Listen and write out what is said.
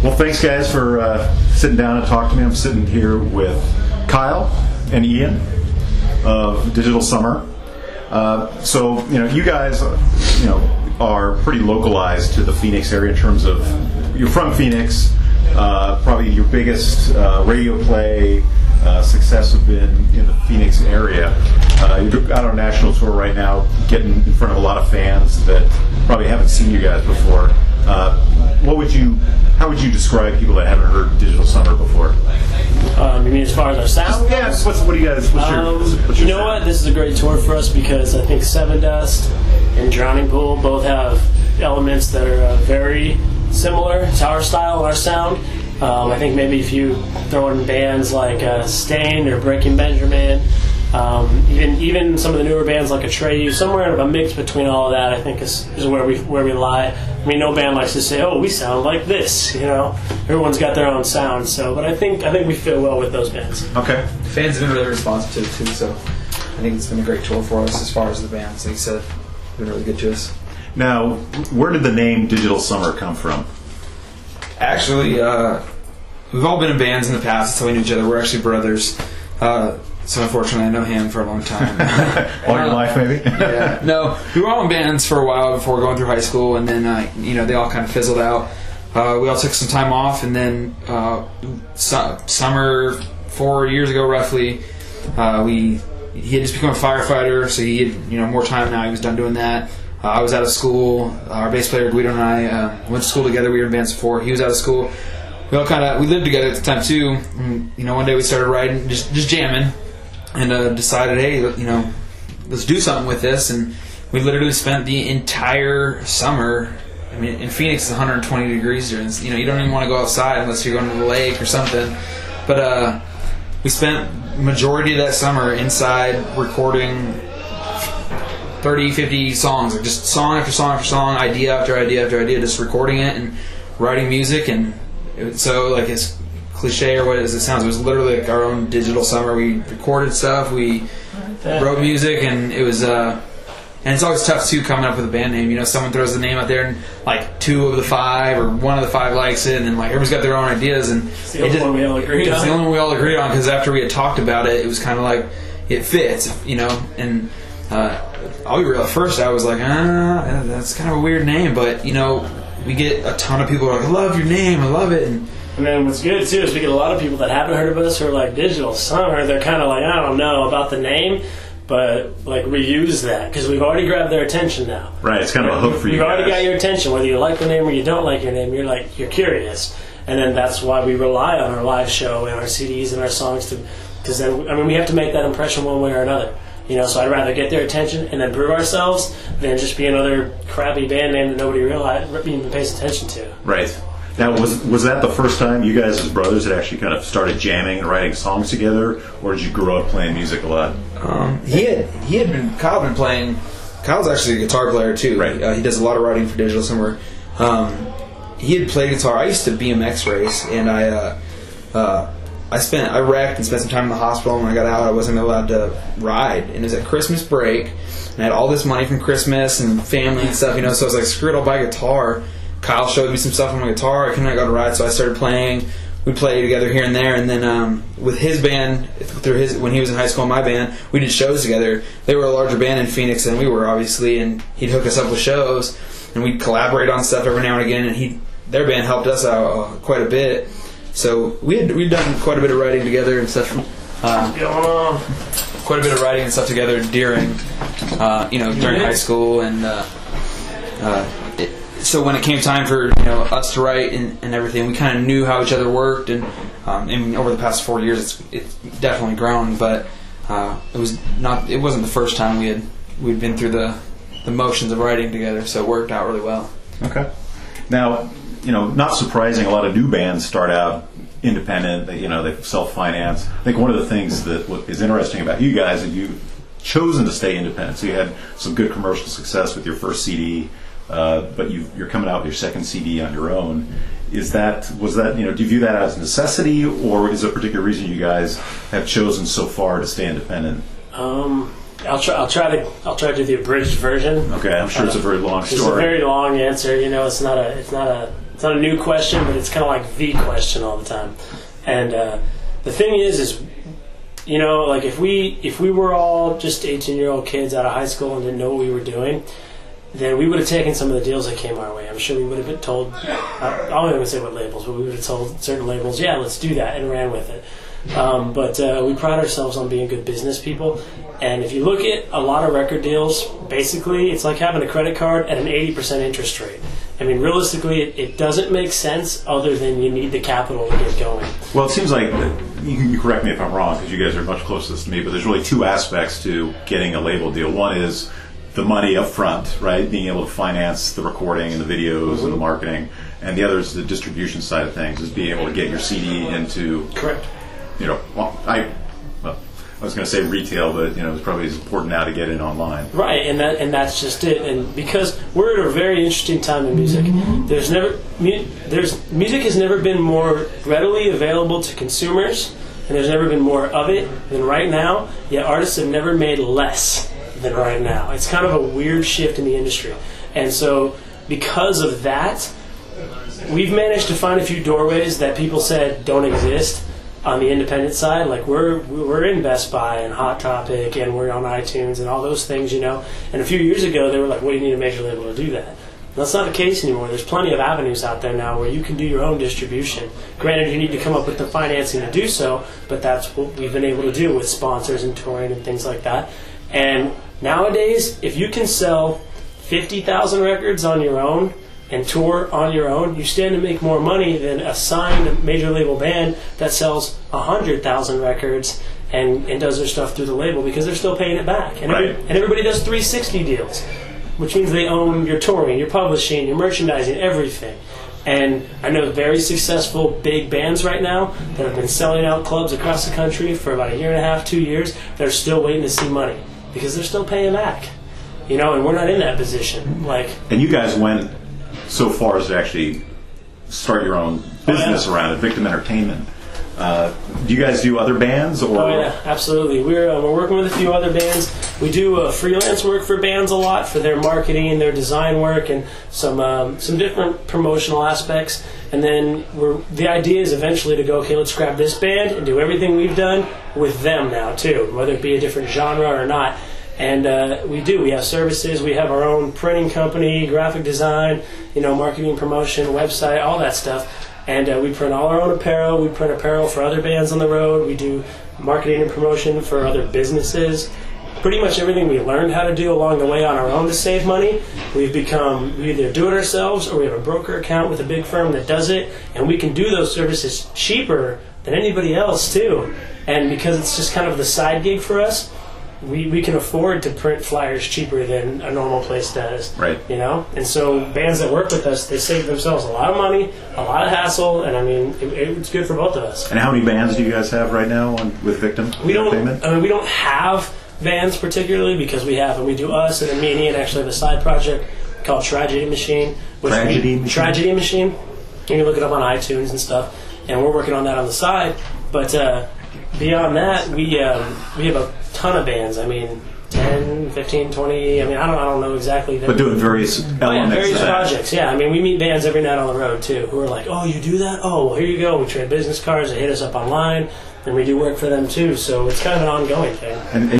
Well, thanks guys for sitting down and talking to me. I'm sitting here with Kyle and Ian of Digital Summer. So, you guys, are pretty localized to the Phoenix area in terms of, you're from Phoenix. Probably your biggest radio play success have been in the Phoenix area. You're out on a national tour right now, getting in front of a lot of fans that probably haven't seen you guys before. How would you describe people that haven't heard Digital Summer before? You mean as far as our sound? Yeah. What do you guys? What's your you know what? This is a great tour for us because I think Seven Dust and Drowning Pool both have elements that are very similar to our style and our sound. I think maybe if you throw in bands like Stained or Breaking Benjamin, even some of the newer bands like Atreyu, somewhere in a mix between all of that, I think is where we lie. I mean, no band likes to say, "Oh, we sound like this." Everyone's got their own sound. So, but I think we fit well with those bands. Okay. Fans have been really responsive to it too, so I think it's been a great tour for us as far as the bands. Like you said, it's been really good to us. Now, where did the name Digital Summer come from? Actually, we've all been in bands in the past. That's how we knew each other. We're actually brothers. So unfortunately, I know him for a long time. All your life, maybe? Yeah. No, we were all in bands for a while before going through high school, and then they all kind of fizzled out. We all took some time off, and then summer 4 years ago, roughly, he had just become a firefighter, so he had more time now. He was done doing that. I was out of school. Our bass player Guido and I went to school together. We were in bands before. He was out of school. We lived together at the time too. And, one day we started writing, just jamming, and decided, hey, let's do something with this. And we literally spent the entire summer. I mean, in Phoenix, it's 120 degrees here, and you don't even want to go outside unless you're going to the lake or something. But we spent majority of that summer inside recording 30, 50 songs, like just song after song after song, idea after idea after idea, just recording it and writing music. And so, like, as cliche or what as it sounds, it was literally like our own digital summer. We recorded stuff, we wrote music, and it was and it's always tough too coming up with a band name. Someone throws the name out there, and like 2 of the 5 or 1 of the 5 likes it, and like everybody's got their own ideas, and it's the only one we all agreed on. It's the only one we all agreed on, because after we had talked about it, it was kind of like it fits, and I'll be real. At first, I was like, that's kind of a weird name, but we get a ton of people who are like, I love your name, I love it. And then what's good too is we get a lot of people that haven't heard of us who are like, Digital Summer. They're kind of like, I don't know about the name, but like reuse that because we've already grabbed their attention now. Right, it's kind of a hook for you. We've already got your attention, whether you like the name or you don't like your name. You're curious, and then that's why we rely on our live show and our CDs and our songs because then we have to make that impression one way or another. So I'd rather get their attention and then prove ourselves than just be another crappy band name that nobody even pays attention to. Right. Now, was that the first time you guys as brothers had actually kind of started jamming and writing songs together, or did you grow up playing music a lot? Kyle had been playing. Kyle's actually a guitar player too. Right. He does a lot of writing for Digital Summer. He had played guitar. I used to BMX race, and I wrecked and spent some time in the hospital. When I got out, I wasn't allowed to ride, and it was at Christmas break, and I had all this money from Christmas and family and stuff, so I was like, screw it, I'll buy a guitar. Kyle showed me some stuff on my guitar. I couldn't go to ride, so I started playing. We'd play together here and there, and then with his band, when he was in high school in my band, we did shows together. They were a larger band in Phoenix than we were, obviously, and he'd hook us up with shows, and we'd collaborate on stuff every now and again, and their band helped us out quite a bit. So we'd done quite a bit of writing together and stuff. Quite a bit of writing and stuff together during high school, and so when it came time for us to write and everything, we kind of knew how each other worked, and over the past 4 years, it's definitely grown. But it wasn't the first time we'd been through the motions of writing together, so it worked out really well. Okay. Now, not surprising, a lot of new bands start out independent. They self-finance. I think one of the things that is interesting about you guys is you've chosen to stay independent. So you had some good commercial success with your first CD, but you're coming out with your second CD on your own. Do you view that as necessity, or is there a particular reason you guys have chosen so far to stay independent? I'll try to do the abridged version. Okay, I'm sure it's a very long story. It's a very long answer. It's not a it's not a new question, but it's kind of like the question all the time. And the thing is, you know, like if we were all just 18-year-old kids out of high school and didn't know what we were doing, then we would have taken some of the deals that came our way. I'm sure we would have been told, I don't even say what labels, but we would have told certain labels, yeah, let's do that, and ran with it. But we pride ourselves on being good business people. And if you look at a lot of record deals, basically it's like having a credit card at an 80% interest rate. I mean, realistically, it doesn't make sense other than you need the capital to get going. Well, it seems like, you correct me if I'm wrong, because you guys are much closer to me, but there's really two aspects to getting a label deal. One is the money up front, right? Being able to finance the recording and the videos and the marketing. And the other is the distribution side of things, is being able to get your CD into... Correct. You know, I was going to say retail, but, you know, it's probably as important now to get in online. Right, and that's just it. And because we're at a very interesting time in music, music has never been more readily available to consumers, and there's never been more of it than right now. Yet artists have never made less than right now. It's kind of a weird shift in the industry, and so because of that, we've managed to find a few doorways that people said don't exist. On the independent side, like we're in Best Buy and Hot Topic, and we're on iTunes and all those things, you know. And a few years ago, they were like, "Well, you need a major label to do that." That's not the case anymore. There's plenty of avenues out there now where you can do your own distribution. Granted, you need to come up with the financing to do so, but that's what we've been able to do with sponsors and touring and things like that. And nowadays, if you can sell 50,000 records on your own and tour on your own, you stand to make more money than a signed major label band that sells 100,000 records and does their stuff through the label, because they're still paying it back. And, right. And everybody does 360 deals, which means they own your touring, your publishing, your merchandising, everything. And I know very successful big bands right now that have been selling out clubs across the country for about a year and a half, 2 years. They're still waiting to see money because they're still paying back. You know, and we're not in that position. And you guys went so far as to actually start your own business around it, Victim Entertainment. Do you guys do other bands? Or? Oh yeah, absolutely. We're working with a few other bands. We do freelance work for bands a lot for their marketing and their design work and some different promotional aspects. And then the idea is eventually to go, okay, let's grab this band and do everything we've done with them now too, whether it be a different genre or not. And we have services. We have our own printing company, graphic design, you know, marketing, promotion, website, all that stuff. And we print all our own apparel. We print apparel for other bands on the road. We do marketing and promotion for other businesses. Pretty much everything we learned how to do along the way on our own to save money, we either do it ourselves or we have a broker account with a big firm that does it, and we can do those services cheaper than anybody else too. And because it's just kind of the side gig for us, we can afford to print flyers cheaper than a normal place does. Right. You know? And so bands that work with us, they save themselves a lot of money, a lot of hassle, and I mean, it's good for both of us. And how many bands do you guys have right now with Victim Entertainment? We don't have bands particularly, because we do us, and then me and Ian actually have a side project called Tragedy Machine. Tragedy Machine. You can look it up on iTunes and stuff, and we're working on that on the side. But beyond that, we have a ton of bands. I mean, 10, 15, 20. I mean, I don't know exactly. But doing various elements. Various projects. Yeah, I mean, we meet bands every night on the road too, who are like, "Oh, you do that? Oh, well, here you go." We trade business cards. They hit us up online, and we do work for them too. So it's kind of an ongoing thing. And